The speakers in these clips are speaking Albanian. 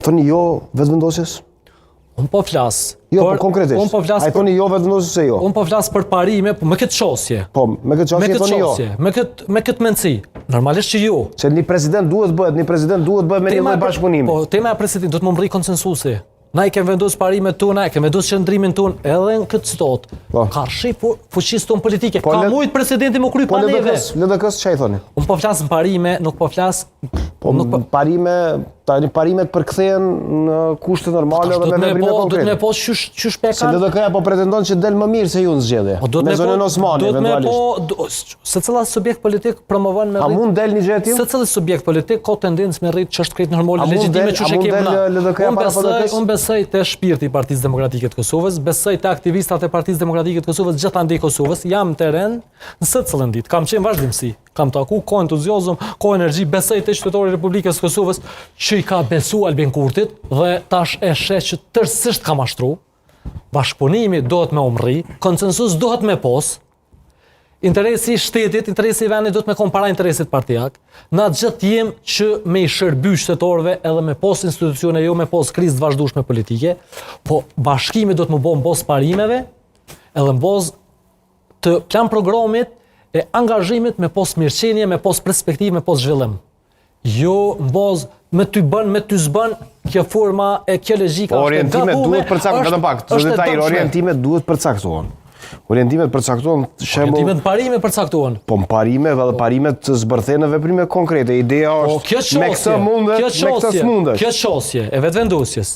Thoni jo vetëvendosjes? Unë po flas. Jo, po konkretisht. Unë po flas. Ai thoni jo vetëvendosjes se jo. Unë po flas për parime, me këtë çështje. Po, me këtë çështje thoni jo. Me këtë mendsi. Normalisht që jo. Se një president duhet bëhet me një lloj bashkëpunimi. Po, tema e presidentit do të më mri konsensusi. Na i kemë vendosur parimet tona, kemë vendosur qëndrimin ton, edhe në këtë stot. Ka shqip fuqisë tonë politike. Ka mujt presidenti më kry pa neve. LDK-s çfarë thoni? Unë po flas në parime, nuk po flas. Po parimet përkthehen në kushte normale dhe me veprime konkrete. Do të më po çysh pe Se LDK-ja po pretendon që del më mirë se ju në zgjedhje. Me zonën Osmani eventualisht. Secili subjekt politik promovon me. A mund del një gjë e tillë? Secili subjekt politik ka tendencë me rrit ç'është krejt normale legjitime çu kemi na. Unë besoj te shpirti i Partisë Demokratike të Kosovës, besoj te aktivistat e Partisë Demokratike të Kosovës gjithandej Kosovës, jam në terren në secilën ditë. Kam qenë vazhdimsi. Kam taku, ka entuziazëm, ka energji, besoj te qytetarët e Republikës së Kosovës që i ka besu Albin Kurtit dhe tash e sheh që tërësisht ka mashtru. Bashkëpunimi duhet me umrri, konsensus duhet me pos. Interesi i shtetit, interesi i vendit duhet me kompara interesit partijak. Na gjithë jem që me i shërby qytetarëve edhe me pos institucione, jo me pos krizë të vazhdueshme politike, po bashkimi duhet më bëjë mbos parimeve, edhe mbos të plan programit e angazhimit me pos mirëqenie, me pos perspektivë, me pos zhvillim. Jo mbos me ty zbën kjo forma e kjo logjika është gabuar. Orientimet duhet përcaktohen, vetëm pak, orientimet duhet përcaktohen. Orientimet përcaktohen, shembull. Orientimet parime përcaktohen. Po parime dhe parimet të zbërthehen në veprime konkrete. Ideja është me këtë mundesh. Kjo çështje e vetvendosjes.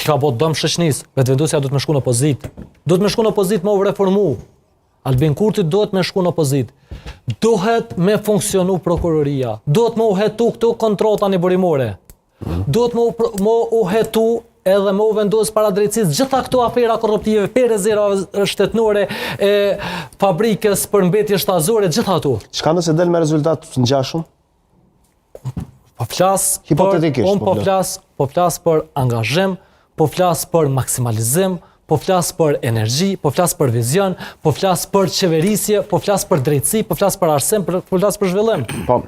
Ka bot dëm shoqënisë, vetvendosja duhet më shku në opozitë. Duhet më shku në opozitë më reformu. Albin Kurti duhet me shku në opozit. Duhet me funksionu prokuroria. Duhet me uhetu këtu kontrata një burimore. Duhet me uhetu edhe me u vendos para drejtësisë gjitha këto afera korruptive, për rezerva shtetënore, fabrikës për mbetje shtazore, gjitha ato. Çka nëse del me rezultat të ngjashëm? Po flas hipotetikisht. Po flas për angazhim, po flas për maksimalizim, po flas për energji, po flas për vizion, po flas për qeverisje, po flas për drejtësi, po flas për arsim, po flas për zhvillim. Po.